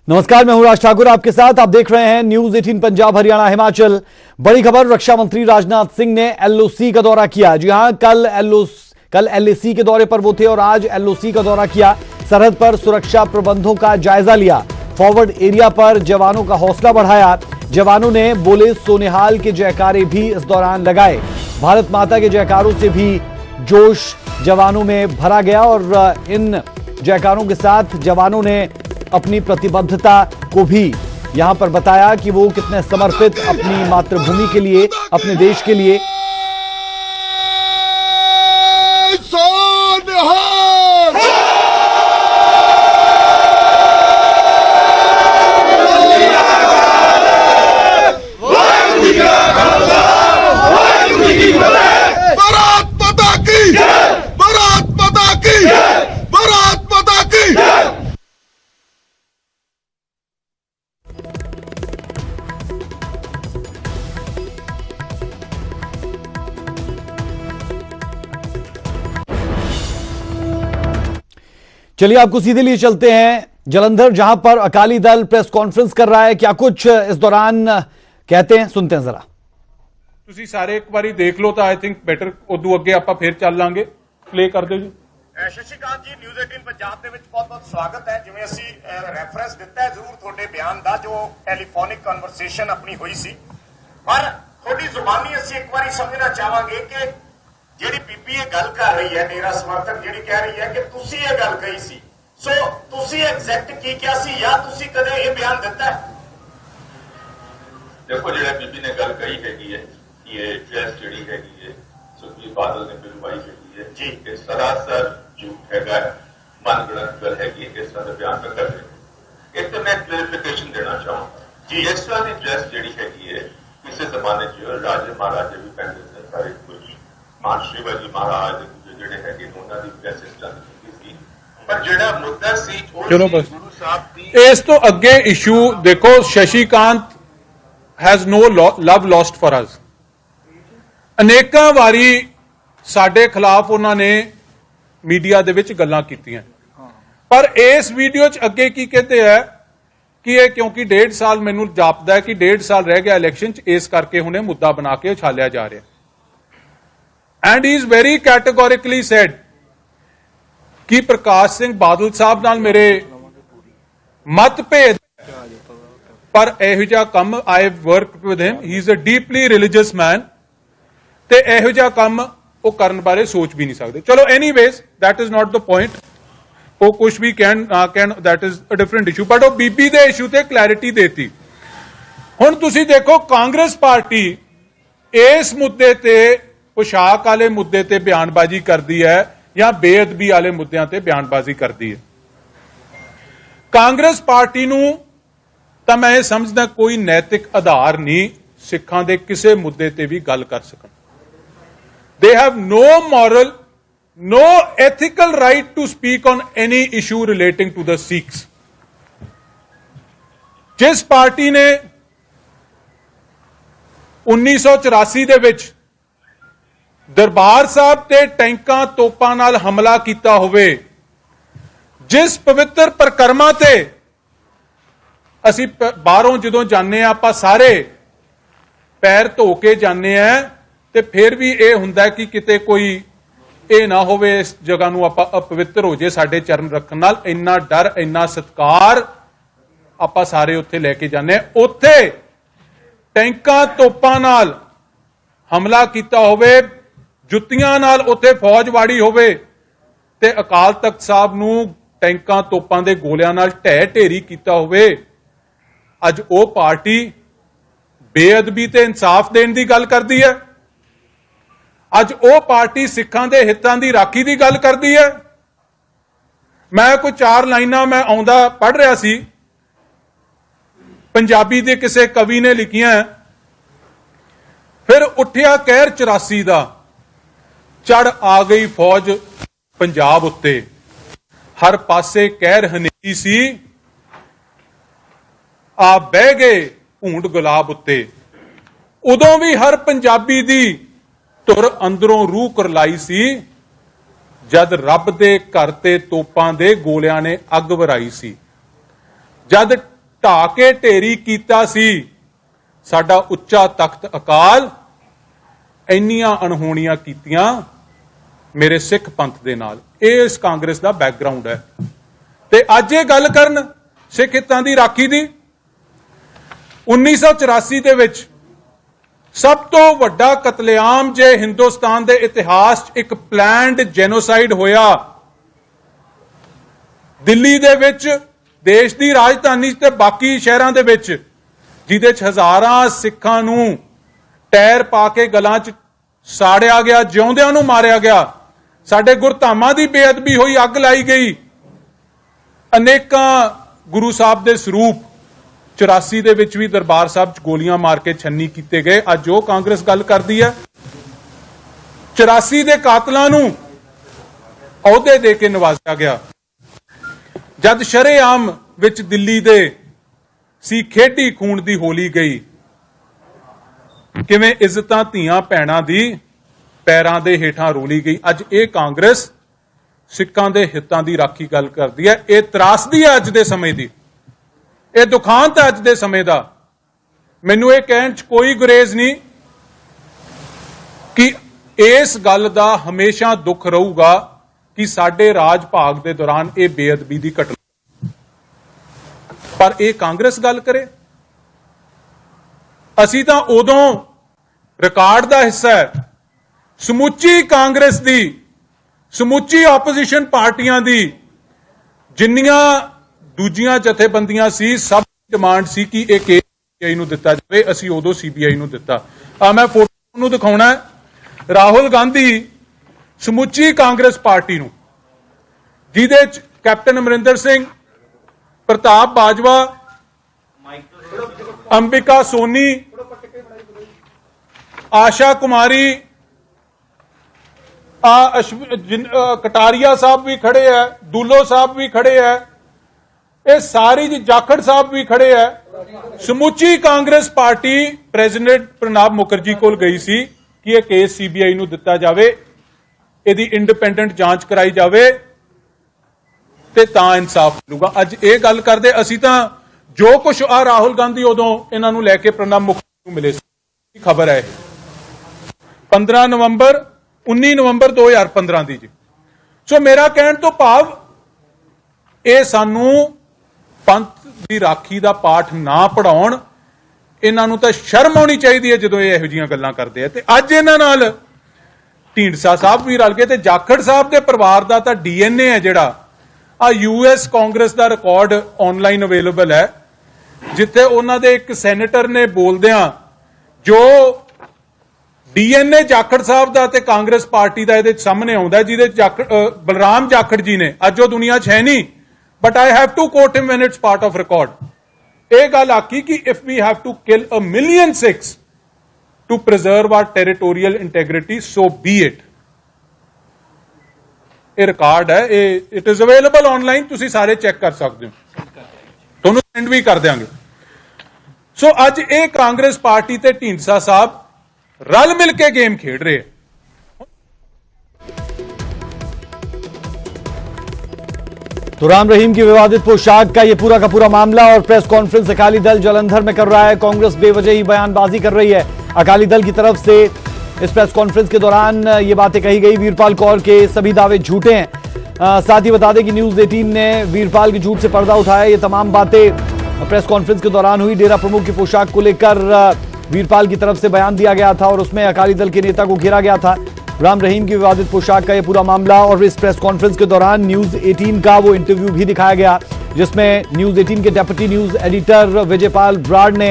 नमस्कार, मैं हूं राज ठाकुर आपके साथ। आप देख रहे हैं न्यूज 18 पंजाब हरियाणा हिमाचल। बड़ी खबर, रक्षा मंत्री राजनाथ सिंह ने एलओसी का दौरा किया। जी हां, कल एलएसी के दौरे पर वो थे और आज एलओसी का दौरा किया। सरहद पर सुरक्षा प्रबंधों का जायजा लिया। फॉरवर्ड एरिया पर जवानों का हौसला बढ़ाया। जवानों ने बोले सोनिहाल के जयकारे भी इस दौरान लगाए। भारत माता के जयकारों से भी जोश जवानों में भरा गया और इन जयकारों के साथ जवानों ने अपनी प्रतिबद्धता को भी यहां पर बताया कि वो कितने समर्पित अपनी मातृभूमि के लिए, अपने देश के लिए। चलिए आपको सीधे लिए चलते हैं जलंधर, जहां पर अकाली दल प्रेस कॉन्फ्रेंस कर रहा है। क्या कुछ इस दौरान कहते हैं, सुनते हैं जरा। ਤੁਸੀਂ ਸਾਰੇ ਇੱਕ ਵਾਰੀ ਦੇਖ ਲਓ ਤਾਂ ਆਈ ਥਿੰਕ ਬੈਟਰ। ਉਦੋਂ ਅੱਗੇ ਆਪਾਂ ਫੇਰ ਚੱਲ ਲਾਂਗੇ। ਪਲੇ ਕਰ ਦਿਓ ਜੀ। ਸ਼ਸ਼ੀਕਾਂਤ ਜੀ, ਨਿਊਜ਼ 18 ਪੰਜਾਬ ਦੇ ਵਿੱਚ ਬਹੁਤ-ਬਹੁਤ ਸਵਾਗਤ ਹੈ। ਜਿਵੇਂ ਅਸੀਂ ਰੈਫਰੈਂਸ ਦਿੱਤਾ ਹੈ ਜ਼ਰੂਰ ਤੁਹਾਡੇ ਬਿਆਨ ਦਾ, ਜੋ ਟੈਲੀਫੋਨਿਕ ਕਨਵਰਸੇਸ਼ਨ ਆਪਣੀ ਹੋਈ ਸੀ, ਪਰ ਤੁਹਾਡੀ ਜ਼ੁਬਾਨੀ ਅਸੀਂ ਇੱਕ ਵਾਰੀ ਸਮਝਣਾ ਚਾਹਾਂਗੇ ਕਿ ਜਿਹੜੀ ਬੀਬੀ ਇਹ ਗੱਲ ਕਰ ਰਹੀ ਹੈ, ਮੇਰਾ ਸਮਰਥਕ ਜਿਹੜੀ ਕਹਿ ਰਹੀ ਹੈ ਕਿ ਤੁਸੀਂ ਇਹ ਗੱਲ ਕਹੀ ਸੀ, ਸੋ ਤੁਸੀਂ ਐਗਜ਼ੈਕਟ ਕੀ ਕਿਹਾ ਸੀ ਜਾਂ ਤੁਸੀਂ ਕਦੇ ਇਹ ਬਿਆਨ ਦਿੱਤਾ ਹੈ? देखो जो बीबी ने गल कही हैगी है कि ये ड्रेस जी हैगी है सुखबीर बादल ने बिलवाई हैगी है जी, ये सरासर झूठ हैगा, मन गणत गल हैगी है। इस तरह का बयान में कर रहे एक तो मैं क्लैरिफिकेशन देना चाहूंगा जी। इस तरह की ड्रेस जी हैगी है किसी जमाने च राजे महाराजे भी पहनते थे, सारे कुछ मान शिवाजी महाराज जोड़े है उन्होंने ड्रेस इस तरह की सी, पर जो मुद्दा सी चलो बस गुरु साहब की ਇਸ ਤੋਂ ਅੱਗੇ ਇਸ਼ੂ ਦੇਖੋ। Shashikant has no love lost for us। ਅਨੇਕਾਂ ਵਾਰੀ ਸਾਡੇ ਖਿਲਾਫ ਉਹਨਾਂ ਨੇ ਮੀਡੀਆ ਦੇ ਵਿੱਚ ਗੱਲਾਂ ਕੀਤੀਆਂ, ਪਰ ਇਸ ਵੀਡੀਓ 'ਚ ਅੱਗੇ ਕੀ ਕਹਿੰਦੇ ਆ ਕਿ ਇਹ ਕਿਉਂਕਿ 1.5 ਸਾਲ ਮੈਨੂੰ ਜਾਪਦਾ ਹੈ ਕਿ 1.5 ਸਾਲ ਰਹਿ ਗਿਆ ਇਲੈਕਸ਼ਨ 'ਚ, ਇਸ ਕਰਕੇ ਹੁਣੇ ਮੁੱਦਾ ਬਣਾ ਕੇ ਉਛਾਲਿਆ ਜਾ ਰਿਹਾ। And he is very categorically said ਕਿ ਪ੍ਰਕਾਸ਼ ਸਿੰਘ ਬਾਦਲ ਸਾਹਿਬ ਨਾਲ ਮੇਰੇ ਮਤਭੇਦ, ਪਰ ਇਹੋ ਜਿਹਾ ਕੰਮ I work with him, he is a deeply religious man, ਤੇ ਇਹੋ ਜਿਹਾ ਕੰਮ ਉਹ ਕਰਨ ਬਾਰੇ ਸੋਚ ਵੀ ਨਹੀਂ ਸਕਦੇ। ਚਲੋ anyways that is not the point. ਉਹ ਕੁਝ ਵੀ ਕਹਿਣ that is a different issue, but ਉਹ ਬੀਬੀ ਦੇ ਇਸ਼ੂ ਤੇ ਕਲੈਰਿਟੀ ਦੇਤੀ। ਹੁਣ ਤੁਸੀਂ ਦੇਖੋ ਕਾਂਗਰਸ ਪਾਰਟੀ ਇਸ ਮੁੱਦੇ ਤੇ, ਪੁਸ਼ਾਕ ਵਾਲੇ ਮੁੱਦੇ ਤੇ ਬਿਆਨਬਾਜ਼ੀ ਕਰਦੀ ਹੈ ਜਾਂ ਬੇਅਦਬੀ ਵਾਲੇ ਮੁੱਦਿਆਂ ਤੇ ਬਿਆਨਬਾਜ਼ੀ ਕਰਦੀ ਹੈ। ਕਾਂਗਰਸ ਪਾਰਟੀ ਨੂੰ ਤਾਂ ਮੈਂ ਇਹ ਸਮਝਦਾ ਕੋਈ ਨੈਤਿਕ ਆਧਾਰ ਨਹੀਂ ਸਿੱਖਾਂ ਦੇ ਕਿਸੇ ਮੁੱਦੇ ਤੇ ਵੀ ਗੱਲ ਕਰ ਸਕਣ। They have no moral, no ethical right to speak on any issue relating to the Sikhs। ਜਿਸ ਪਾਰਟੀ ਨੇ 1984 ਦੇ ਵਿੱਚ ਦਰਬਾਰ ਸਾਹਿਬ ਤੇ ਟੈਂਕਾਂ ਤੋਪਾਂ ਨਾਲ ਹਮਲਾ ਕੀਤਾ ਹੋਵੇ, ਜਿਸ ਪਵਿੱਤਰ ਪ੍ਰਕਰਮਾਂ ਤੇ ਅਸੀਂ ਬਾਹਰੋਂ ਜਦੋਂ ਜਾਂਦੇ ਆ ਆਪਾਂ ਸਾਰੇ ਪੈਰ ਧੋ ਕੇ ਜਾਂਦੇ ਆ, ਤੇ ਫਿਰ ਵੀ ਇਹ ਹੁੰਦਾ ਕਿ ਕਿਤੇ ਕੋਈ ਇਹ ਨਾ ਹੋਵੇ ਇਸ ਜਗ੍ਹਾ ਨੂੰ ਆਪਾਂ ਅਪਵਿੱਤਰ ਹੋ ਜੇ ਸਾਡੇ ਚਰਨ ਰੱਖਣ ਨਾਲ। ਇੰਨਾ ਡਰ, ਇੰਨਾ ਸਤਿਕਾਰ ਆਪਾਂ ਸਾਰੇ ਉੱਥੇ ਲੈ ਕੇ ਜਾਂਦੇ ਆ। ਉੱਥੇ ਟੈਂਕਾਂ ਤੋਪਾਂ ਨਾਲ ਹਮਲਾ ਕੀਤਾ ਹੋਵੇ, ਜੁੱਤੀਆਂ ਨਾਲ ਉੱਥੇ ਫੌਜ ਵਾੜੀ ਹੋਵੇ, ਤੇ ਅਕਾਲ ਤਖਤ ਸਾਹਿਬ ਨੂੰ ਟੈਂਕਾਂ ਤੋਪਾਂ ਦੇ ਗੋਲਿਆਂ ਨਾਲ ਢਹਿ ਢੇਰੀ ਕੀਤਾ ਹੋਵੇ। ਅੱਜ ਉਹ ਪਾਰਟੀ ਬੇਅਦਬੀ ਤੇ ਇਨਸਾਫ ਦੇਣ ਦੀ ਗੱਲ ਕਰਦੀ ਹੈ। ਅੱਜ ਉਹ ਪਾਰਟੀ ਸਿੱਖਾਂ ਦੇ ਹਿੱਤਾਂ ਦੀ ਰਾਖੀ ਦੀ ਗੱਲ ਕਰਦੀ ਹੈ। ਮੈਂ ਕੋਈ 4 ਲਾਈਨਾਂ ਮੈਂ ਆਉਂਦਾ ਪੜ੍ਹ ਰਿਹਾ ਸੀ, ਪੰਜਾਬੀ ਦੇ ਕਿਸੇ ਕਵੀ ਨੇ ਲਿਖੀਆਂ। ਫਿਰ ਉੱਠਿਆ ਕਹਿਰ 84 ਦਾ, ਚੜ ਆ ਗਈ ਫੌਜ ਪੰਜਾਬ ਉੱਤੇ, ਹਰ ਪਾਸੇ ਕਹਿਰ ਹਨੇਰੀ ਸੀ, ਆ ਬਹਿ ਗਏ ਢੂੰਡ ਗੁਲਾਬ ਉੱਤੇ। ਉਦੋਂ ਵੀ ਹਰ ਪੰਜਾਬੀ ਦੀ ਧੁਰ ਅੰਦਰੋਂ ਰੂਹ ਕਰਲਾਈ ਸੀ, ਜਦ ਰੱਬ ਦੇ ਘਰ ਤੇ ਤੋਪਾਂ ਦੇ ਗੋਲਿਆਂ ਨੇ ਅੱਗ ਵਰਾਈ ਸੀ। ਜਦ ਢਾ ਕੇ ਢੇਰੀ ਕੀਤਾ ਸੀ ਸਾਡਾ ਉੱਚਾ ਤਖਤ ਅਕਾਲ। ਇੰਨੀਆਂ ਅਣਹੋਣੀਆਂ ਕੀਤੀਆਂ ਮੇਰੇ ਸਿੱਖ ਪੰਥ ਦੇ ਨਾਲ। ਇਹ ਇਸ ਕਾਂਗਰਸ ਦਾ ਬੈਕਗ੍ਰਾਉਂਡ ਹੈ। ਤੇ ਅੱਜ ਇਹ ਗੱਲ ਕਰਨ ਸਿੱਖ ਹਿੱਤਾਂ ਦੀ ਰਾਖੀ ਦੀ। 1984 ਦੇ ਵਿੱਚ ਸਭ ਤੋਂ ਵੱਡਾ ਕਤਲੇਆਮ ਜੇ ਹਿੰਦੁਸਤਾਨ ਦੇ ਇਤਿਹਾਸ 'ਚ ਇੱਕ ਪਲਾਨਡ ਜੈਨੋਸਾਈਡ ਹੋਇਆ ਦਿੱਲੀ ਦੇ ਵਿੱਚ, ਦੇਸ਼ ਦੀ ਰਾਜਧਾਨੀ ਤੇ ਬਾਕੀ ਸ਼ਹਿਰਾਂ ਦੇ ਵਿੱਚ, ਜਿਹਦੇ 'ਚ ਹਜ਼ਾਰਾਂ ਸਿੱਖਾਂ ਨੂੰ ਟਾਇਰ ਪਾ ਕੇ ਗਲਾਂ 'ਚ ਸਾੜਿਆ ਗਿਆ, ਜਿਉਂਦਿਆਂ ਨੂੰ ਮਾਰਿਆ ਗਿਆ। ਸਾਡੇ ਗੁਰਧਾਮਾਂ ਦੀ ਬੇਅਦਬੀ ਹੋਈ, ਅੱਗ ਲਾਈ ਗਈ। ਅਨੇਕਾਂ ਗੁਰੂ ਸਾਹਿਬ ਦੇ ਸਰੂਪ 84 ਦੇ ਵਿੱਚ ਵੀ ਦਰਬਾਰ ਸਾਹਿਬ 'ਚ ਗੋਲੀਆਂ ਮਾਰ ਕੇ ਛੰਨੀ ਕੀਤੇ ਗਏ। ਅੱਜ ਉਹ ਕਾਂਗਰਸ ਗੱਲ ਕਰਦੀ ਹੈ। 84 ਦੇ ਕਾਤਲਾਂ ਨੂੰ ਅਹੁਦੇ ਦੇ ਕੇ ਨਵਾਜ਼ਿਆ ਗਿਆ। ਜਦ ਸ਼ਰੇਆਮ ਵਿੱਚ ਦਿੱਲੀ ਦੇ ਸੀ ਖੇਡੀ ਖੂਨ ਦੀ ਹੋਲੀ ਗਈ। ਕਿਵੇਂ ਇੱਜ਼ਤਾਂ ਧੀਆਂ ਭੈਣਾਂ ਦੀ ਪੈਰਾਂ ਦੇ ਹੇਠਾਂ ਰੋਲੀ ਗਈ। ਅੱਜ ਇਹ ਕਾਂਗਰਸ ਸਿੱਖਾਂ ਦੇ ਹਿੱਤਾਂ ਦੀ ਰਾਖੀ ਗੱਲ ਕਰਦੀ ਹੈ। ਇਹ ਤਰਾਸਦੀ ਹੈ ਅੱਜ ਦੇ ਸਮੇਂ ਦੀ, ਇਹ ਦੁਖਾਂਤ ਹੈ ਅੱਜ ਦੇ ਸਮੇਂ ਦਾ। ਮੈਨੂੰ ਇਹ ਕਹਿਣ 'ਚ ਕੋਈ ਗੁਰੇਜ਼ ਨਹੀਂ ਕਿ ਇਸ ਗੱਲ ਦਾ ਹਮੇਸ਼ਾ ਦੁੱਖ ਰਹੂਗਾ ਕਿ ਸਾਡੇ ਰਾਜ ਭਾਗ ਦੇ ਦੌਰਾਨ ਇਹ ਬੇਅਦਬੀ ਦੀ ਘਟਨਾ, ਪਰ ਇਹ ਕਾਂਗਰਸ ਗੱਲ ਕਰੇ। ਅਸੀਂ ਤਾਂ ਉਦੋਂ ਰਿਕਾਰਡ ਦਾ ਹਿੱਸਾ ਹੈ। ਸਮੁੱਚੀ ਕਾਂਗਰਸ ਦੀ, ਸਮੁੱਚੀ ਆਪੋਜੀਸ਼ਨ ਪਾਰਟੀਆਂ ਦੀ, ਜਿੰਨੀਆਂ ਦੂਜੀਆਂ ਜਥੇਬੰਦੀਆਂ ਸੀ, ਸਭ ਦੀ ਡਿਮਾਂਡ ਸੀ ਕਿ ਇਹ ਕੇਸ ਸੀਬੀਆਈ ਨੂੰ ਦਿੱਤਾ ਜਾਵੇ। ਅਸੀਂ ਉਦੋਂ ਸੀਬੀਆਈ ਨੂੰ ਦਿੱਤਾ। ਮੈਂ ਫੋਟੋ ਨੂੰ ਦਿਖਾਉਣਾ ਹੈ। ਰਾਹੁਲ ਗਾਂਧੀ ਸਮੁੱਚੀ ਕਾਂਗਰਸ ਪਾਰਟੀ ਨੂੰ, ਜਿਹਦੇ ਚ ਕੈਪਟਨ ਅਮਰਿੰਦਰ ਸਿੰਘ, ਪ੍ਰਤਾਪ ਬਾਜਵਾ, ਅੰਬਿਕਾ ਸੋਨੀ, ਆਸ਼ਾ ਕੁਮਾਰੀ, ਕਟਾਰੀਆ ਸਾਹਿਬ ਵੀ ਖੜੇ ਹੈ, ਦੁੱਲੋ ਸਾਹਿਬ ਵੀ ਖੜੇ ਹੈ, ਇਹ ਸਾਰੀ ਜੀ, ਜਾਖੜ ਸਾਹਿਬ ਵੀ ਖੜੇ ਹੈ। ਸਮੁੱਚੀ ਕਾਂਗਰਸ ਪਾਰਟੀ ਪ੍ਰੈਜ਼ੀਡੈਂਟ ਪ੍ਰਣਬ ਮੁਖਰਜੀ ਕੋਲ ਗਈ ਸੀ ਕਿ ਇਹ ਕੇਸ ਸੀਬੀਆਈ ਨੂੰ ਦਿੱਤਾ ਜਾਵੇ, ਇਹਦੀ ਇੰਡੀਪੈਂਡੈਂਟ ਜਾਂਚ ਕਰਾਈ ਜਾਵੇ ਤੇ ਤਾਂ ਇਨਸਾਫ ਮਿਲੂਗਾ। ਅੱਜ ਇਹ ਗੱਲ ਕਰਦੇ ਅਸੀਂ ਤਾਂ ਜੋ ਕੁਝ ਆ ਰਾਹੁਲ ਗਾਂਧੀ ਉਦੋਂ ਇਹਨਾਂ ਨੂੰ ਲੈ ਕੇ ਪ੍ਰਣਬ ਮੁਖਰਜੀ ਨੂੰ ਮਿਲੇ ਸੀ, ਖਬਰ ਹੈ 19 ਨਵੰਬਰ 2015 ਦੀ ਜੀ। ਸੋ ਮੇਰਾ ਕਹਿਣ ਤੋਂ ਭਾਵ ਇਹ ਸਾਨੂੰ ਪੰਥ ਦੀ ਰਾਖੀ ਦਾ ਪਾਠ ਨਾ ਪੜਾਉਣ। ਇਹਨਾਂ ਨੂੰ ਤਾਂ ਸ਼ਰਮ ਆਉਣੀ ਚਾਹੀਦੀ ਹੈ ਜਦੋਂ ਇਹ ਇਹੋ ਜਿਹੀਆਂ ਗੱਲਾਂ ਕਰਦੇ ਆ। ਤੇ ਅੱਜ ਇਹਨਾਂ ਨਾਲ ਢੀਂਡਸਾ ਸਾਹਿਬ ਵੀ ਰਲ ਗਏ ਤੇ ਜਾਖੜ ਸਾਹਿਬ ਦੇ ਪਰਿਵਾਰ ਦਾ ਤਾਂ ਡੀਐਨਏ ਹੈ ਜਿਹੜਾ ਆ ਯੂਐਸ ਕਾਂਗਰਸ ਦਾ ਰਿਕਾਰਡ ਆਨਲਾਈਨ ਅਵੇਲੇਬਲ ਹੈ, ਜਿੱਥੇ ਉਹਨਾਂ ਦੇ ਇੱਕ ਸੈਨੇਟਰ ਨੇ ਬੋਲਦਿਆਂ ਜੋ ਡੀਐਨਏ ਜਾਖੜ ਸਾਹਿਬ ਦਾ ਤੇ ਕਾਂਗਰਸ ਪਾਰਟੀ ਦਾ ਇਹਦੇ ਸਾਹਮਣੇ ਆਉਂਦਾ, ਜਿਹਦੇ ਬਲਰਾਮ ਜਾਖੜ ਜੀ ਨੇ, ਅੱਜ ਉਹ ਦੁਨੀਆ 'ਚ ਹੈ ਨਹੀਂ, but I have to quote him when it's part of record. ਇਹ ਗੱਲ ਆਖੀ ਕਿ if we have to kill 1 million Sikhs to preserve our territorial integrity, so be it. ਇਹ ਰਿਕਾਰਡ ਹੈ, ਇਹ ਇਟ ਇਜ਼ ਅਵੇਲੇਬਲ ਆਨਲਾਈਨ, ਤੁਸੀਂ ਸਾਰੇ check ਕਰ ਸਕਦੇ ਹੋ, ਤੁਹਾਨੂੰ ਸੈਂਡ ਵੀ ਕਰ ਦਿਆਂਗੇ। ਸੋ ਅੱਜ ਇਹ ਕਾਂਗਰਸ ਪਾਰਟੀ ਤੇ ਢੀਂਡਸਾ ਸਾਹਿਬ रल मिल के गेम खेल रहे हैं। तो राम रहीम की विवादित पोशाक का ये पूरा का पूरा मामला और प्रेस कॉन्फ्रेंस अकाली दल जालंधर में कर रहा है। कांग्रेस बेवजह ही बयानबाजी कर रही है। अकाली दल की तरफ से इस प्रेस कॉन्फ्रेंस के दौरान ये बातें कही गई। वीरपाल कौर के सभी दावे झूठे हैं। साथ ही बता दें कि न्यूज 18 ने वीरपाल के झूठ से पर्दा उठाया। ये तमाम बातें प्रेस कॉन्फ्रेंस के दौरान हुई। डेरा प्रमुख की पोशाक को लेकर वीरपाल की तरफ से बयान दिया गया था और उसमें अकाली दल के नेता को घेरा गया था। राम रहीम की विवादित पोशाक का यह पूरा मामला और इस प्रेस कॉन्फ्रेंस के दौरान न्यूज 18 का वो इंटरव्यू भी दिखाया गया, जिसमें न्यूज 18 के deputy news editor Vijaypal Brar ने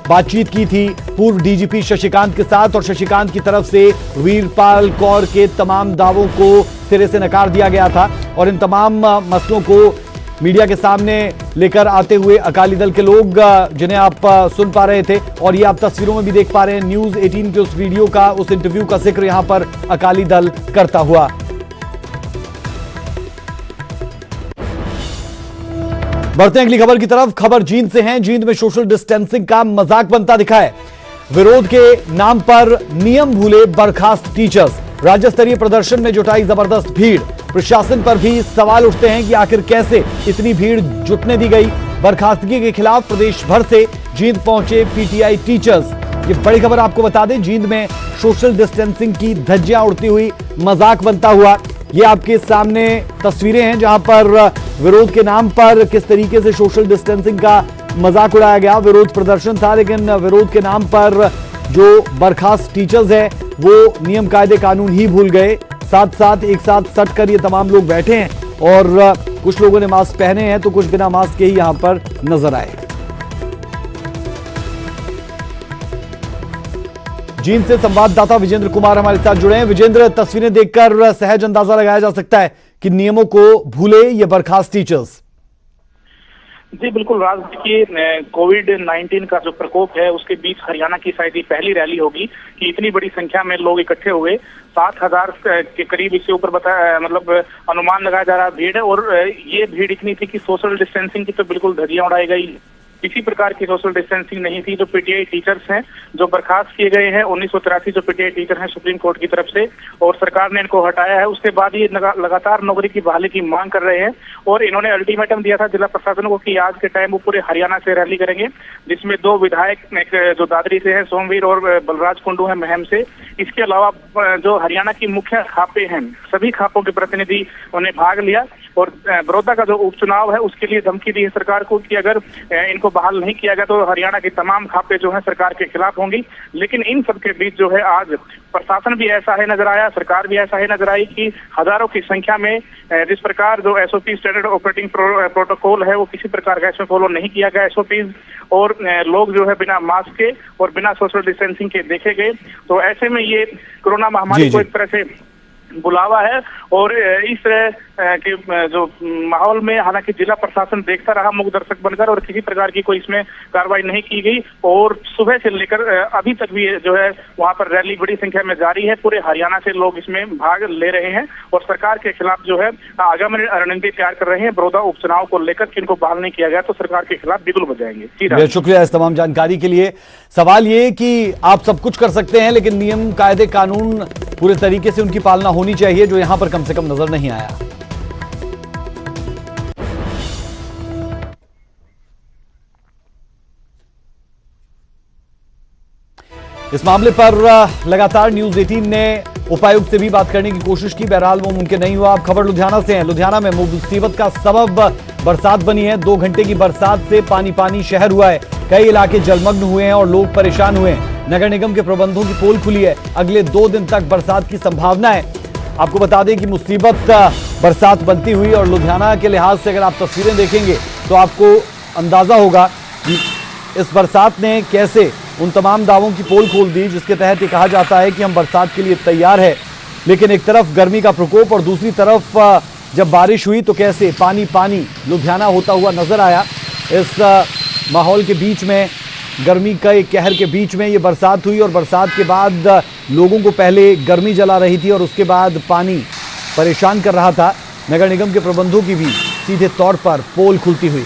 बातचीत की थी पूर्व डीजीपी शशिकांत के साथ और शशिकांत की तरफ से वीरपाल कौर के तमाम दावों को सिरे से नकार दिया गया था और इन तमाम मसलों को मीडिया के सामने लेकर आते हुए अकाली दल के लोग, जिन्हें आप सुन पा रहे थे और ये आप तस्वीरों में भी देख पा रहे हैं, न्यूज 18 के उस वीडियो का, उस इंटरव्यू का जिक्र यहां पर अकाली दल करता हुआ। बढ़ते हैं अगली खबर की तरफ। खबर जींद से है। जींद में सोशल डिस्टेंसिंग का मजाक बनता दिखा है। विरोध के नाम पर नियम भूले बर्खास्त टीचर्स। राज्य स्तरीय प्रदर्शन में जुटाई जबरदस्त भीड़। प्रशासन पर भी सवाल उठते हैं कि आखिर कैसे इतनी भीड़ जुटने दी गई। बर्खास्तगी के खिलाफ प्रदेश भर से जींद पहुंचे पीटीआई टीचर्स। ये बड़ी खबर आपको बता दें, जींद में सोशल डिस्टेंसिंग की धज्जियां उड़ती हुई मजाक बनता हुआ। ये आपके सामने तस्वीरें हैं जहां पर विरोध के नाम पर किस तरीके से सोशल डिस्टेंसिंग का मजाक उड़ाया गया। विरोध प्रदर्शन था, लेकिन विरोध के नाम पर जो बर्खास्त टीचर्स हैं वो नियम कायदे कानून ही भूल गए। साथ साथ एक साथ सट कर ये तमाम लोग बैठे हैं और कुछ लोगों ने मास्क पहने हैं तो कुछ बिना मास्क के ही यहां पर नजर आए। जींद से संवाददाता विजेंद्र कुमार हमारे साथ जुड़े हैं। विजेंद्र, तस्वीरें देखकर सहज अंदाजा लगाया जा सकता है कि नियमों को भूले ये बर्खास्त टीचर्स। जी बिल्कुल, राज की कोविड-19 का जो प्रकोप है उसके बीच हरियाणा की शायद ये पहली रैली होगी कि इतनी बड़ी संख्या में लोग इकट्ठे हुए। 7,000 के करीब इससे ऊपर बताया, मतलब अनुमान लगाया जा रहा भीड़ है। और ये भीड़ इतनी थी कि सोशल डिस्टेंसिंग की तो बिल्कुल धज्जियां उड़ाई गई। किसी प्रकार की सोशल डिस्टेंसिंग नहीं थी। जो पीटीआई टीचर्स हैं जो बर्खास्त किए गए हैं 1983 जो पीटीआई टीचर हैं सुप्रीम कोर्ट की तरफ से, और सरकार ने इनको हटाया है। उसके बाद ये लगातार नौकरी की बहाली की मांग कर रहे हैं और इन्होंने अल्टीमेटम दिया था जिला प्रशासन को कि आज के टाइम वो पूरे हरियाणा से रैली करेंगे, जिसमें 2 विधायक जो दादरी से हैं सोमवीर और बलराज कुंडू है महम से। इसके अलावा जो हरियाणा की मुख्य खापें हैं सभी खापों के प्रतिनिधि उन्हें भाग लिया और बड़ौदा का जो उपचुनाव है उसके लिए धमकी दी है सरकार को कि अगर इनको बहाल नहीं किया गया तो हरियाणा की तमाम खापें जो है सरकार के खिलाफ होंगी। लेकिन इन सब के बीच जो है आज प्रशासन भी ऐसा है नजर आया, सरकार भी ऐसा है नजर आई कि हजारों की संख्या में जिस प्रकार जो एसओपी स्टैंडर्ड ऑपरेटिंग प्रोटोकॉल है वो किसी प्रकार का इसमें फॉलो नहीं किया गया एसओपीज, और लोग जो है बिना मास्क के और बिना सोशल डिस्टेंसिंग के देखे गए। तो ऐसे में ये कोरोना महामारी को एक तरह से बुलावा है। और इस तरह के जो माहौल में हालांकि जिला प्रशासन देखता रहा मूक दर्शक बनकर और किसी प्रकार की कोई इसमें कार्रवाई नहीं की गई। और सुबह से लेकर अभी तक भी जो है वहां पर रैली बड़ी संख्या में जारी है। पूरे हरियाणा से लोग इसमें भाग ले रहे हैं और सरकार के खिलाफ जो है आगामी रणनीति तैयार कर रहे हैं। बड़ौदा उपचुनाव को लेकर कि इनको बहाल नहीं किया गया तो सरकार के खिलाफ बिल्कुल बजाएंगे। शुक्रिया इस तमाम जानकारी के लिए। सवाल ये कि आप सब कुछ कर सकते हैं लेकिन नियम कायदे कानून पूरे तरीके से उनकी पालना होनी चाहिए, जो यहां पर कम से कम नजर नहीं आया। इस मामले पर लगातार न्यूज 18 ने उपायुक्त से भी बात करने की कोशिश की, बहरहाल वो मुमकिन नहीं हुआ। अब खबर लुधियाना से है। लुधियाना में मुसीबत का सबब बरसात बनी है। 2 घंटे की बरसात से पानी पानी शहर हुआ है। कई इलाके जलमग्न हुए हैं और लोग परेशान हुए हैं। नगर निगम के प्रबंधों की पोल खुली है। अगले 2 दिन तक बरसात की संभावना है। आपको बता दें कि मुसीबत बरसात बनती हुई और लुधियाना के लिहाज से अगर आप तस्वीरें देखेंगे तो आपको अंदाजा होगा कि इस बरसात ने कैसे उन तमाम दावों की पोल खोल दी जिसके तहत ये कहा जाता है कि हम बरसात के लिए तैयार है। लेकिन एक तरफ गर्मी का प्रकोप और दूसरी तरफ जब बारिश हुई तो कैसे पानी पानी लुधियाना होता हुआ नजर आया। इस माहौल के बीच में, गर्मी का एक कहर के बीच में ये बरसात हुई और बरसात के बाद लोगों को पहले गर्मी जला रही थी और उसके बाद पानी परेशान कर रहा था। नगर निगम के प्रबंधों की भी सीधे तौर पर पोल खुलती हुई।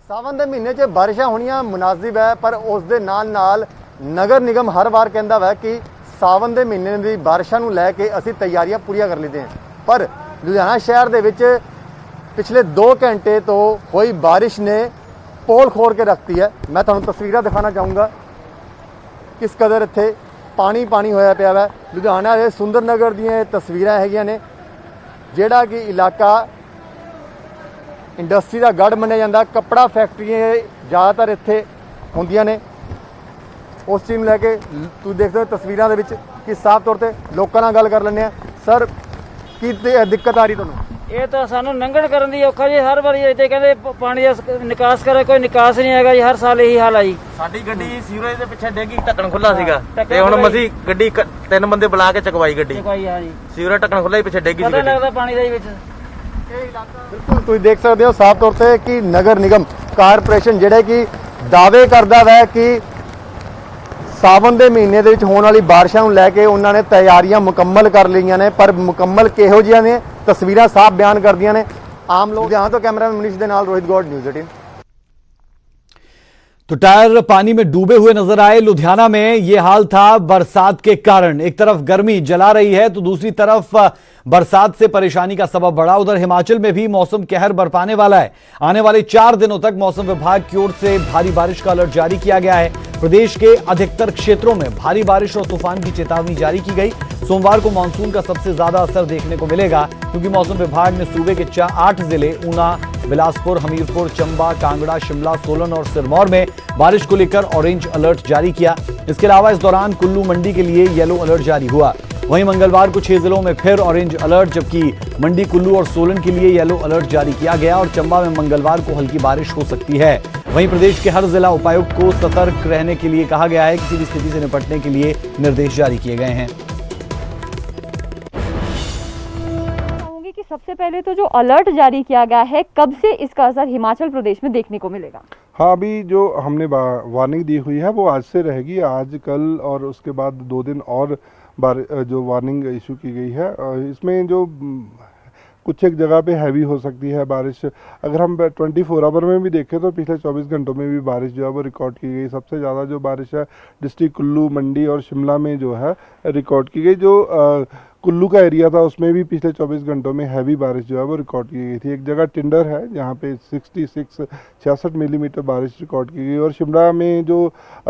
सावन के महीने च बारिशां होनियां मुनासिब है, पर उस दे नाल नगर निगम हर बार कहता है कि सावन के महीने की बारिशां नूं लैके असीं तैयारियां पूरियां कर लेते हैं। पर लुधियाना शहर दे विच पिछले 2 घंटे तो हुई बारिश ने पोल खोल के रखती है। मैं तुहानूं तस्वीरां दिखाना चाहूँगा किस कदर इत्थे पानी पानी होया पिया है। लुधियाना के सुंदर नगर दीयां तस्वीरां हैगियां ने, जिहड़ा कि इलाका इंडस्ट्री का गढ़ मन्निया जाता। कपड़ा फैक्ट्रियां ज़्यादातर इत्थे होंदियां ने। उस चीज़ लैके तुसीं देख सकते हो तस्वीरां दे विच कि साफ तौर पर लोकां नाल गल कर लैंदे आ। सर की दिक्कत आ रही तुहानूं? ਇਹ ਤਾਂ ਸਾਨੂੰ ਲੰਘਣ ਕਰਨ ਦੀ ਔਖਾ ਜੀ। ਹਰ ਵਾਰੀ ਇੱਥੇ ਕਹਿੰਦੇ ਪਾਣੀ ਦਾ ਨਿਕਾਸ ਕਰੇ, ਕੋਈ ਨਿਕਾਸ ਨਹੀਂ ਹੈਗਾ ਜੀ। ਹਰ ਸਾਲ ਇਹੀ ਹਾਲ ਆ ਜੀ। ਸਾਡੀ ਗੱਡੀ ਸੀਵਰੇਜ ਦੇ ਪਿੱਛੇ ਡੇਗੀ, ਢੱਕਣ ਖੁੱਲਾ ਸੀਗਾ ਤੇ ਹੁਣ ਮਸੀਂ ਗੱਡੀ 3 ਬੰਦੇ ਬੁਲਾ ਕੇ ਚਕਵਾਈ ਗੱਡੀ। ਚਕਵਾਈ ਹਾਂ ਜੀ। ਸੀਵਰੇਜ ਢੱਕਣ ਖੁੱਲਾ ਹੀ ਪਿੱਛੇ ਡੇਗੀ ਸੀ ਪਤਾ ਗੱਡੀ। ਲੱਗਦਾ ਪਾਣੀ ਦੇ ਵਿੱਚ। बिल्कुल तुम देख सकते हो साफ तौर से कि नगर निगम कारपोरेशन जिहड़े कि दावे करता है कि सावन के महीने दे विच होने वाली बारिशां नूं लैके उन्होंने तैयारियां मुकम्मल कर लईआं ने, पर मुकम्मल किहो जिहियां ने तस्वीरां साफ बयान करदियां ने आम लोग। यहाँ तो कैमरा मैन मनीष दे नाल रोहित गौड़, न्यूज़ 18। तो टायर पानी में डूबे हुए नजर आए। लुधियाना में यह हाल था बरसात के कारण। एक तरफ गर्मी जला रही है तो दूसरी तरफ बरसात से परेशानी का सबब बढ़ा। उधर हिमाचल में भी मौसम कहर बरपाने वाला है। आने वाले 4 दिनों तक मौसम विभाग की ओर से भारी बारिश का अलर्ट जारी किया गया है। प्रदेश के अधिकतर क्षेत्रों में भारी बारिश और तूफान की चेतावनी जारी की गई। सोमवार को मानसून का सबसे ज्यादा असर देखने को मिलेगा, क्योंकि मौसम विभाग ने सूबे के 8 जिले ऊना, बिलासपुर, हमीरपुर, चंबा, कांगड़ा, शिमला, सोलन और सिरमौर में बारिश को लेकर ऑरेंज अलर्ट जारी किया। इसके अलावा इस दौरान कुल्लू, मंडी के लिए येलो अलर्ट जारी हुआ। वहीं मंगलवार को 6 जिलों में फिर ऑरेंज अलर्ट, जबकि मंडी, कुल्लू और सोलन के लिए येलो अलर्ट जारी किया गया और चंबा में मंगलवार को हल्की बारिश हो सकती है। वहीं प्रदेश के हर जिला उपायुक्त को सतर्क रहने के लिए कहा गया है। किसी भी स्थिति से निपटने के लिए निर्देश जारी किए गए हैं। कि सबसे पहले तो जो अलर्ट जारी किया गया है, कब से इसका असर हिमाचल प्रदेश में देखने को मिलेगा? हाँ, अभी जो हमने वार्निंग दी हुई है वो आज से रहेगी। आज, कल और उसके बाद 2 दिन और जो वार्निंग इशू की गई है। इसमें जो कुछ एक जगह पे हैवी हो सकती है बारिश। अगर हम 24 आवर में भी देखें तो पिछले 24 घंटों में भी बारिश जो है वो रिकॉर्ड की गई। सबसे ज़्यादा जो बारिश है डिस्ट्रिक्ट कुल्लू, मंडी और शिमला में जो है रिकॉर्ड की गई। जो कुल्लू का एरिया था उसमें भी पिछले 24 घंटों में हैवी बारिश जो है वो रिकॉर्ड की गई थी। एक जगह टिंडर है जहाँ पे 66 मिलीमीटर बारिश रिकॉर्ड की गई। और शिमला में जो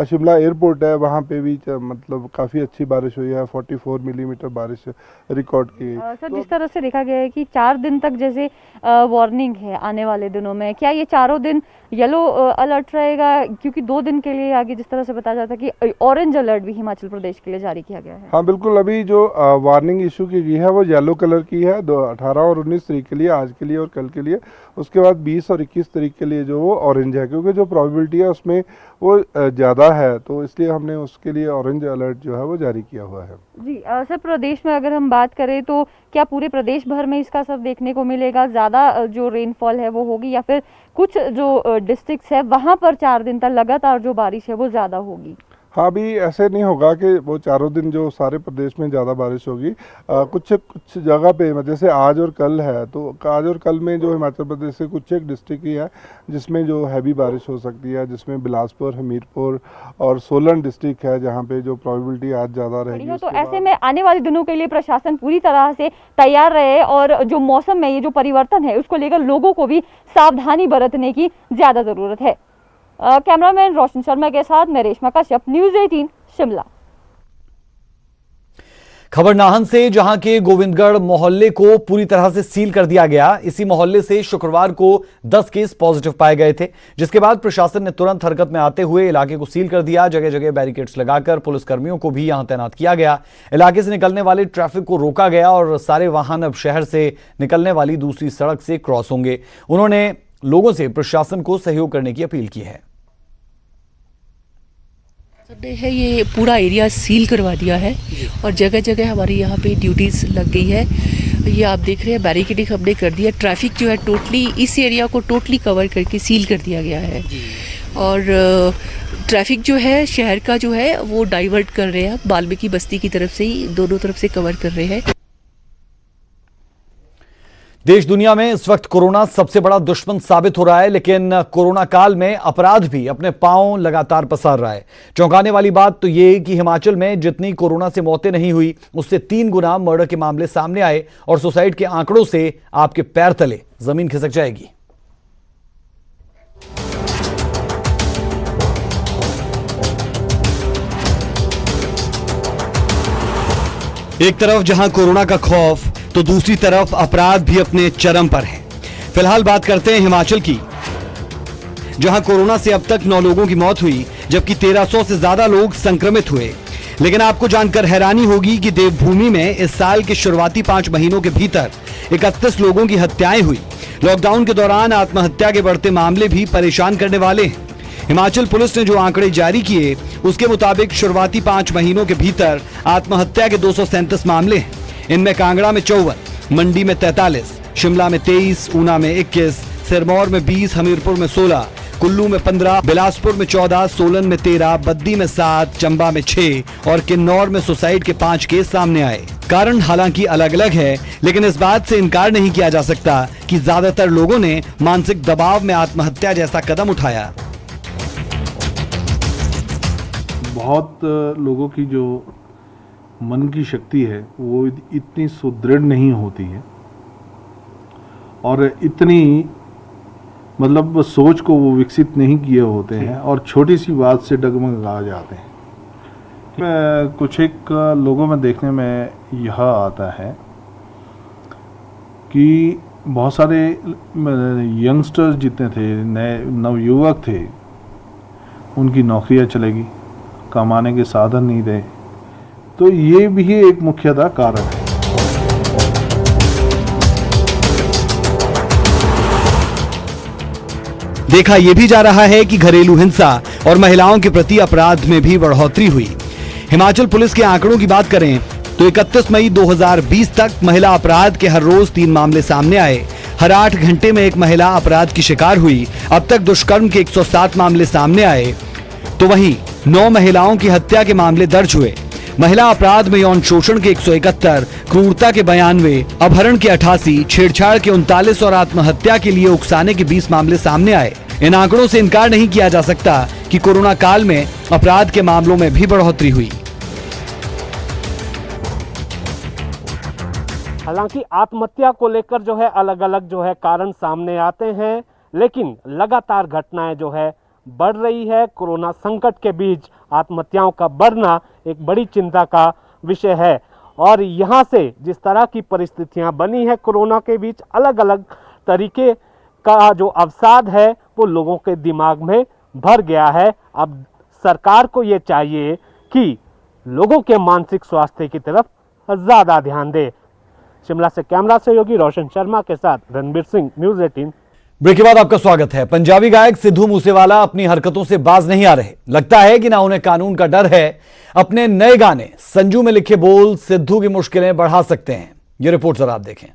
शिमला एयरपोर्ट है वहाँ पे भी मतलब काफ़ी अच्छी बारिश हुई है, 44 मिलीमीटर बारिश रिकॉर्ड की गई। सर, जिस तरह से देखा गया है कि 4 दिन तक जैसे वार्निंग है आने वाले दिनों में, क्या ये चारों दिन येलो अलर्ट रहेगा? क्योंकि 2 दिन के लिए आगे जिस तरह से बताया जाता है कि ऑरेंज अलर्ट भी हिमाचल प्रदेश के लिए जारी किया गया है। हाँ बिल्कुल, अभी जो वार्निंग इशू की गई है वो येलो कलर की है 18 और 19 तारीख के लिए, आज के लिए और कल के लिए। उसके बाद 20 और 21 तारीख के लिए जो वो ऑरेंज है, क्योंकि जो प्रोबेबिलिटी है उसमें वो ज़्यादा है, तो इसलिए हमने उसके लिए ऑरेंज अलर्ट जो है वो जारी किया हुआ है। जी सर, प्रदेश में अगर हम बात करें तो क्या पूरे प्रदेश भर में इसका असर देखने को मिलेगा? ज़्यादा जो रेनफॉल है वो होगी, या फिर कुछ जो डिस्ट्रिक्ट्स है वहाँ पर 4 दिन तक लगातार जो बारिश है वो ज़्यादा होगी? हाँ, अभी ऐसे नहीं होगा कि वो चारों दिन जो सारे प्रदेश में ज़्यादा बारिश होगी। कुछ जगह पे जैसे आज और कल है, तो आज और कल में जो हिमाचल प्रदेश से कुछ एक डिस्ट्रिक्ट ही है जिसमें जो हैवी बारिश हो सकती है, जिसमें बिलासपुर, हमीरपुर और सोलन डिस्ट्रिक्ट है जहाँ पे जो प्रोबेबिलिटी आज ज़्यादा रहेगी। तो ऐसे में आने वाले दिनों के लिए प्रशासन पूरी तरह से तैयार रहे और जो मौसम में ये जो परिवर्तन है उसको लेकर लोगों को भी सावधानी बरतने की ज़्यादा ज़रूरत है। कैमरामैन रोशन शर्मा के साथ मैं रेशमा कश्यप, न्यूज़ 18 शिमला। खबर नाहन से, जहां के गोविंदगढ़ मोहल्ले को पूरी तरह से सील कर दिया गया। इसी मोहल्ले से शुक्रवार को 10 केस पॉजिटिव पाए गए थे, जिसके बाद प्रशासन ने तुरंत हरकत में आते हुए इलाके को सील कर दिया। जगह जगह बैरिकेड्स लगाकर पुलिसकर्मियों को भी यहां तैनात किया गया। इलाके से निकलने वाले ट्रैफिक को रोका गया और सारे वाहन अब शहर से निकलने वाली दूसरी सड़क से क्रॉस होंगे। उन्होंने लोगों से प्रशासन को सहयोग करने की अपील की है। है ये पूरा एरिया सील करवा दिया है और जगह जगह हमारी यहाँ पे ड्यूटीज लग गई है। ये आप देख रहे हैं बैरिकेडिंग हमने कर दिया। ट्रैफिक जो है टोटली इस एरिया को टोटली कवर करके सील कर दिया गया है और ट्रैफिक जो है शहर का जो है वो डाइवर्ट कर रहे हैं, वाल्मीकि बस्ती की तरफ से ही दोनों तरफ से कवर कर रहे हैं। देश दुनिया में इस वक्त कोरोना सबसे बड़ा दुश्मन साबित हो रहा है, लेकिन कोरोना काल में अपराध भी अपने पांव लगातार पसार रहा है। चौंकाने वाली बात तो ये कि हिमाचल में जितनी कोरोना से मौतें नहीं हुई, उससे 3 गुना मर्डर के मामले सामने आए और सुसाइड के आंकड़ों से आपके पैर तले जमीन खिसक जाएगी। एक तरफ जहां कोरोना का खौफ, तो दूसरी तरफ अपराध भी अपने चरम पर है। फिलहाल बात करते हैं हिमाचल की, जहां कोरोना से अब तक 9 लोगों की मौत हुई, जबकि 1300 से ज्यादा लोग संक्रमित हुए। लेकिन आपको जानकर हैरानी होगी कि देवभूमि में इस साल के शुरुआती 5 महीनों के भीतर 31 लोगों की हत्याएं हुई। लॉकडाउन के दौरान आत्महत्या के बढ़ते मामले भी परेशान करने वाले हैं। हिमाचल पुलिस ने जो आंकड़े जारी किए, उसके मुताबिक शुरुआती 5 महीनों के भीतर आत्महत्या के 237 मामले हैं। इनमें कांगड़ा में 54, मंडी में 43, शिमला में 23, ऊना में 21, सिरमौर में 20, हमीरपुर में 16, कुल्लू में 15, बिलासपुर में 14, सोलन में 13, बद्दी में 7, चंबा में 6 और किन्नौर में सुसाइड के 5 केस सामने आए। कारण हालांकि अलग अलग है, लेकिन इस बात से इनकार नहीं किया जा सकता कि ज्यादातर लोगों ने मानसिक दबाव में आत्महत्या जैसा कदम उठाया। बहुत लोगों की जो मन की शक्ति है वो इतनी सुदृढ़ नहीं होती है और इतनी मतलब सोच को वो विकसित नहीं किए होते हैं और छोटी सी बात से डगमगा जाते हैं। कुछ एक लोगों में देखने में यह आता है कि बहुत सारे यंगस्टर्स जितने थे, नए नवयुवक थे, उनकी नौकरियां चलेगी, कमाने के साधन नहीं रहे, तो ये भी एक मुख्यतः कारण है। देखा यह भी जा रहा है कि घरेलू हिंसा और महिलाओं के प्रति अपराध में भी बढ़ोतरी हुई। हिमाचल पुलिस के आंकड़ों की बात करें तो 31 मई 2020 तक महिला अपराध के हर रोज 3 मामले सामने आए। हर 8 घंटे में एक महिला अपराध की शिकार हुई। अब तक दुष्कर्म के 107 मामले सामने आए, तो वहीं 9 महिलाओं की हत्या के मामले दर्ज हुए। महिला अपराध में यौन शोषण के 171, क्रूरता के 92, अपहरण के 88, छेड़छाड़ के 39 और आत्महत्या के लिए उकसाने के 20 मामले सामने आए। इन आंकड़ों से इनकार नहीं किया जा सकता कि कोरोना काल में अपराध के मामलों में भी बढ़ोतरी हुई। हालांकि आत्महत्या को लेकर जो है अलग अलग जो है कारण सामने आते हैं, लेकिन लगातार घटनाएं जो है बढ़ रही है। कोरोना संकट के बीच आत्महत्याओं का बढ़ना एक बड़ी चिंता का विषय है और यहाँ से जिस तरह की परिस्थितियां बनी है कोरोना के बीच, अलग अलग तरीके का जो अवसाद है वो लोगों के दिमाग में भर गया है। अब सरकार को ये चाहिए कि लोगों के मानसिक स्वास्थ्य की तरफ ज़्यादा ध्यान दे। शिमला से कैमरा सहयोगी रोशन शर्मा के साथ रणबीर सिंह, न्यूज़ 18। ब्रेक के बाद आपका स्वागत है। पंजाबी गायक सिद्धू मूसेवाला अपनी हरकतों से बाज नहीं आ रहे। लगता है कि ना उन्हें कानून का डर है। अपने नए गाने संजू में लिखे बोल सिद्धू की मुश्किलें बढ़ा सकते हैं। ये रिपोर्ट जरा आप देखें।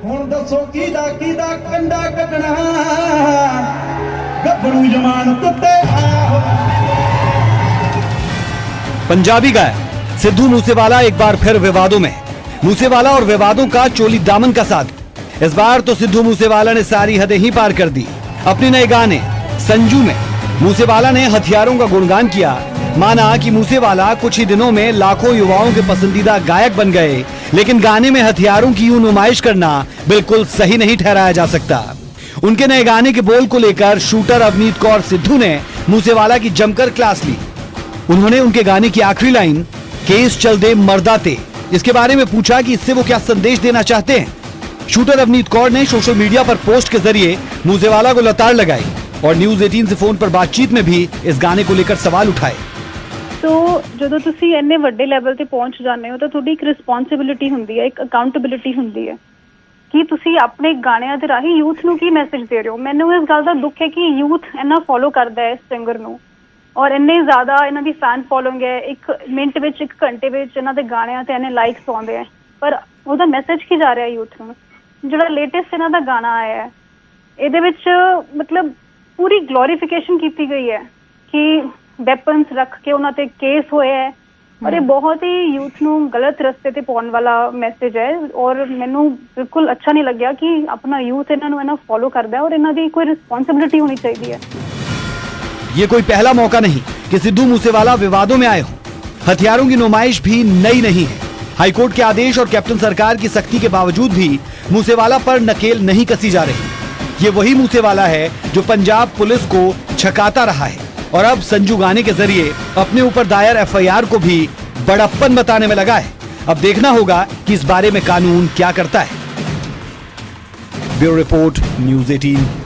हुण दसो कीदा कीदा कंडा कटना गबरू जमान कुत्ते। पंजाबी गायक सिद्धू मूसेवाला एक बार फिर विवादों में। मूसेवाला और विवादों का चोली दामन का साथ इस बार तो सिद्धू मूसेवाला ने सारी हदें ही पार कर दी। अपने नए गाने संजू में मूसेवाला ने हथियारों का गुणगान किया। माना कि मूसेवाला कुछ ही दिनों में लाखों युवाओं के पसंदीदा गायक बन गए, लेकिन गाने में हथियारों की यूं नुमाइश करना बिल्कुल सही नहीं ठहराया जा सकता। उनके नए गाने के बोल को लेकर शूटर अवनीत कौर सिद्धू ने मूसेवाला की जमकर क्लास ली। उन्होंने उनके गाने की आखिरी लाइन केस चल दे मर्दा ते, इसके बारे में पूछा कि इससे वो क्या संदेश देना चाहते हैं। शूटर अवनीत कौर ने सोशल मीडिया पर पोस्ट के जरिए मूसेवाला को लताड़ लगाई और न्यूज़ 18 से फोन पर बातचीत में भी इस गाने को लेकर सवाल उठाए। तो ਜਦੋਂ ਤੁਸੀਂ ਇੰਨੇ ਵੱਡੇ ਲੈਵਲ ਤੇ ਪਹੁੰਚ ਜਾਂਦੇ ਹੋ ਤਾਂ ਤੁਹਾਡੀ ਇੱਕ ਰਿਸਪੌਂਸਿਬਿਲਿਟੀ ਹੁੰਦੀ ਹੈ, ਇੱਕ ਅਕਾਊਂਟੇਬਿਲਿਟੀ ਹੁੰਦੀ ਹੈ ਕਿ ਤੁਸੀਂ ਆਪਣੇ ਗਾਣਿਆਂ ਦੇ ਰਾਹੀਂ ਯੂਥ ਨੂੰ ਕੀ ਮੈਸੇਜ ਦੇ ਰਹੇ ਹੋ। ਮੈਨੂੰ ਇਸ ਗੱਲ ਦਾ ਦੁੱਖ ਹੈ ਕਿ ਯੂਥ ਇੰਨਾ ਫੋਲੋ ਕਰਦਾ ਹੈ ਇਸ ਸਿੰਗਰ ਨੂੰ ਔਰ ਇੰਨੇ ਜ਼ਿਆਦਾ ਇਹਨਾਂ ਦੀ ਫੈਨ ਫੋਲੋਇੰਗ ਹੈ। 1 ਮਿੰਟ ਵਿੱਚ 1 ਘੰਟੇ ਵਿੱਚ ਇਹਨਾਂ ਦੇ ਗਾਣਿਆਂ ਤੇ ਇੰਨੇ ਲਾਈਕਸ ਆਉਂਦੇ ਆ, ਪਰ ਉਹਦਾ ਮੈਸੇਜ ਕੀ ਜਾ ਰਿਹਾ ਯੂਥ ਨੂੰ। ਜਿਹੜਾ ਲੇਟੈਸਟ ਇਹਨਾਂ ਦਾ ਗਾਣਾ ਆਇਆ ਹੈ ਇਹਦੇ ਵਿੱਚ ਮਤਲਬ ਪੂਰੀ ਗਲੋਰੀਫਿਕੇਸ਼ਨ ਕੀਤੀ ਗਈ ਹੈ ਕਿ ਵੈਪਨਸ ਰੱਖ ਕੇ ਉਹਨਾਂ ਤੇ ਕੇਸ ਹੋਏ ਹੈ ਔਰ ਇਹ ਬਹੁਤ ਹੀ ਯੂਥ ਨੂੰ ਗਲਤ ਰਸਤੇ ਤੇ ਪਾਉਣ ਵਾਲਾ ਮੈਸੇਜ ਹੈ ਔਰ ਮੈਨੂੰ ਬਿਲਕੁਲ ਅੱਛਾ ਨਹੀਂ ਲੱਗਿਆ ਕਿ ਆਪਣਾ ਯੂਥ ਇਹਨਾਂ ਨੂੰ ਫੋਲੋ ਕਰਦਾ ਹੈ ਔਰ ਇਹਨਾਂ ਦੀ ਕੋਈ ਰਿਸਪੌਂਸਿਬਿਲਿਟੀ ਹੋਣੀ ਚਾਹੀਦੀ ਹੈ। ये कोई पहला मौका नहीं कि सिद्धू मूसेवाला विवादों में आए हों। हथियारों की नुमाइश भी नई नहीं है। हाईकोर्ट के आदेश और कैप्टन सरकार की सख्ती के बावजूद भी मूसेवाला पर नकेल नहीं कसी जा रही। ये वही मूसेवाला है जो पंजाब पुलिस को छकाता रहा है और अब संजू गाने के जरिए अपने ऊपर दायर FIR को भी बड़प्पन बताने में लगा है। अब देखना होगा कि इस बारे में कानून क्या करता है। Bureau report, news 18।